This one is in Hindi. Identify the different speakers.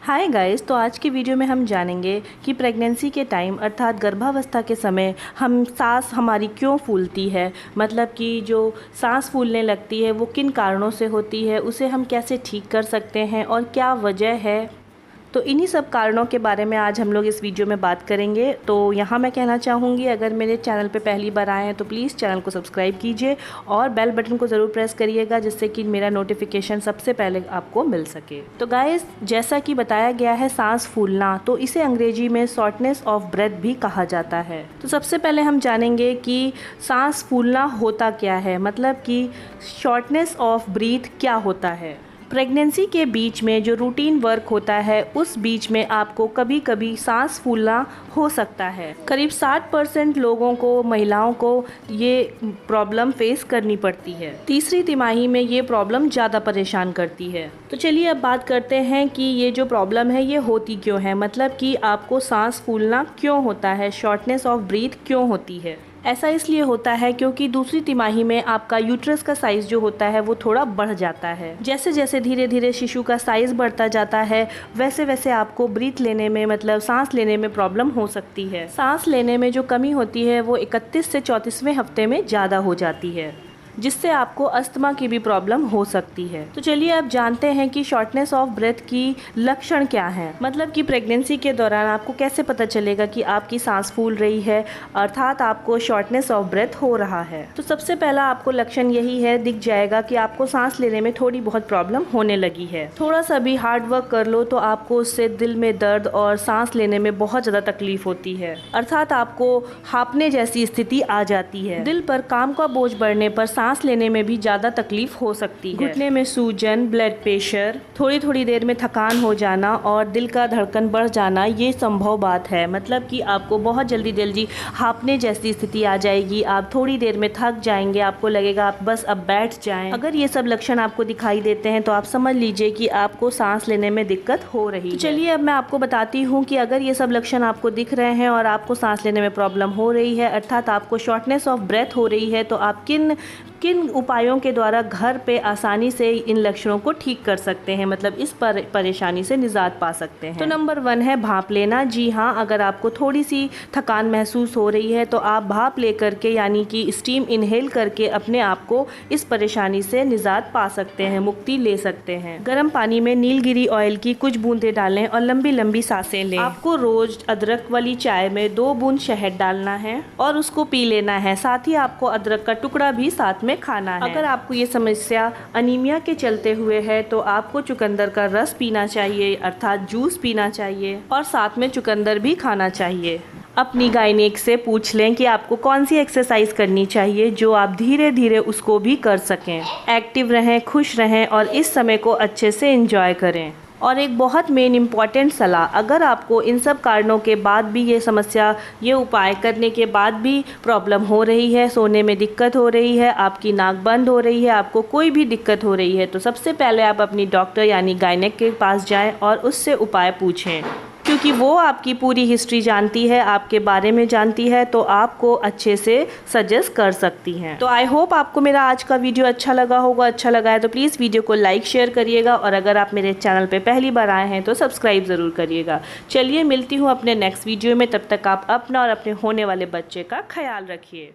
Speaker 1: हाय गाइस, तो आज की वीडियो में हम जानेंगे कि प्रेगनेंसी के टाइम अर्थात गर्भावस्था के समय सांस हमारी क्यों फूलती है। मतलब कि जो सांस फूलने लगती है वो किन कारणों से होती है, उसे हम कैसे ठीक कर सकते हैं और क्या वजह है। तो इन्हीं सब कारणों के बारे में आज हम लोग इस वीडियो में बात करेंगे। तो यहाँ मैं कहना चाहूँगी, अगर मेरे चैनल पे पहली बार आए हैं तो प्लीज़ चैनल को सब्सक्राइब कीजिए और बेल बटन को ज़रूर प्रेस करिएगा, जिससे कि मेरा नोटिफिकेशन सबसे पहले आपको मिल सके। तो गाइस, जैसा कि बताया गया है सांस फूलना, तो इसे अंग्रेजी में शॉर्टनेस ऑफ ब्रेथ भी कहा जाता है। तो सबसे पहले हम जानेंगे कि सांस फूलना होता क्या है, मतलब कि शॉर्टनेस ऑफ ब्रीथ क्या होता है। प्रेगनेंसी के बीच में जो रूटीन वर्क होता है उस बीच में आपको कभी कभी सांस फूलना हो सकता है। करीब 60% लोगों को, महिलाओं को ये प्रॉब्लम फेस करनी पड़ती है। तीसरी तिमाही में ये प्रॉब्लम ज़्यादा परेशान करती है। तो चलिए अब बात करते हैं कि ये जो प्रॉब्लम है ये होती क्यों है, मतलब कि आपको सांस फूलना क्यों होता है, शॉर्टनेस ऑफ ब्रीथ क्यों होती है। ऐसा इसलिए होता है क्योंकि दूसरी तिमाही में आपका यूट्रस का साइज़ जो होता है वो थोड़ा बढ़ जाता है। जैसे जैसे धीरे धीरे शिशु का साइज़ बढ़ता जाता है वैसे वैसे आपको ब्रीथ लेने में, मतलब सांस लेने में प्रॉब्लम हो सकती है। सांस लेने में जो कमी होती है वो 31 से 34वें हफ्ते में ज़्यादा हो जाती है, जिससे आपको अस्थमा की भी प्रॉब्लम हो सकती है। तो चलिए अब जानते हैं कि शॉर्टनेस ऑफ ब्रेथ की लक्षण क्या है। मतलब कि प्रेगनेंसी के दौरान आपको कैसे पता चलेगा कि आपकी सांस फूल रही है, अर्थात आपको शॉर्टनेस ऑफ ब्रेथ हो रहा है। तो सबसे पहला आपको लक्षण यही है, दिख जाएगा कि आपको सांस लेने में थोड़ी बहुत प्रॉब्लम होने लगी है। थोड़ा सा भी हार्ड वर्क कर लो तो आपको उससे दिल में दर्द और सांस लेने में बहुत ज़्यादा तकलीफ होती है, अर्थात आपको हांफने जैसी स्थिति आ जाती है। दिल पर काम का बोझ बढ़ने पर सांस लेने में भी ज़्यादा तकलीफ हो सकती है। घुटने में सूजन, ब्लड प्रेशर, थोड़ी थोड़ी देर में थकान हो जाना और दिल का धड़कन बढ़ जाना, ये संभव बात है। मतलब कि आपको बहुत जल्दी जल्दी हांफने जैसी स्थिति आ जाएगी, आप थोड़ी देर में थक जाएंगे, आपको लगेगा आप बस अब बैठ जाएं। अगर ये सब लक्षण आपको दिखाई देते हैं तो आप समझ लीजिए कि आपको सांस लेने में दिक्कत हो रही है। चलिए अब मैं आपको बताती हूँ कि अगर ये सब लक्षण आपको दिख रहे हैं और आपको सांस लेने में प्रॉब्लम हो रही है, अर्थात आपको शॉर्टनेस ऑफ ब्रेथ हो रही है, तो आप किन उपायों के द्वारा घर पे आसानी से इन लक्षणों को ठीक कर सकते हैं, मतलब इस परेशानी से निजात पा सकते हैं। तो नंबर 1 है भाप लेना। जी हाँ, अगर आपको थोड़ी सी थकान महसूस हो रही है तो आप भाप ले करके, यानी कि स्टीम इनहेल करके अपने आप को इस परेशानी से निजात पा सकते हैं, मुक्ति ले सकते हैं। गर्म पानी में नीलगिरी ऑयल की कुछ बूंदें डालें और लंबी लंबी सांसें लें। आपको रोज अदरक वाली चाय में 2 बूंद शहद डालना है और उसको पी लेना है। साथ ही आपको अदरक का टुकड़ा भी साथ में खाना है। अगर आपको ये समस्या अनीमिया के चलते हुए है तो आपको चुकंदर का रस पीना चाहिए, अर्थात जूस पीना चाहिए, और साथ में चुकंदर भी खाना चाहिए। अपनी गायनेक से पूछ लें कि आपको कौन सी एक्सरसाइज करनी चाहिए जो आप धीरे धीरे उसको भी कर सकें। एक्टिव रहें, खुश रहें और इस समय को अच्छे से एंजॉय करें। और एक बहुत मेन इम्पॉर्टेंट सलाह, अगर आपको इन सब कारणों के बाद भी ये समस्या, ये उपाय करने के बाद भी प्रॉब्लम हो रही है, सोने में दिक्कत हो रही है, आपकी नाक बंद हो रही है, आपको कोई भी दिक्कत हो रही है, तो सबसे पहले आप अपनी डॉक्टर यानी गायनेक के पास जाएं और उससे उपाय पूछें, क्योंकि वो आपकी पूरी हिस्ट्री जानती है, आपके बारे में जानती है, तो आपको अच्छे से सजेस्ट कर सकती हैं। तो आई होप आपको मेरा आज का वीडियो अच्छा लगा होगा। अच्छा लगा है तो प्लीज़ वीडियो को लाइक शेयर करिएगा, और अगर आप मेरे चैनल पे पहली बार आए हैं तो सब्सक्राइब ज़रूर करिएगा। चलिए मिलती हूँ अपने नेक्स्ट वीडियो में, तब तक आप अपना और अपने होने वाले बच्चे का ख्याल रखिए।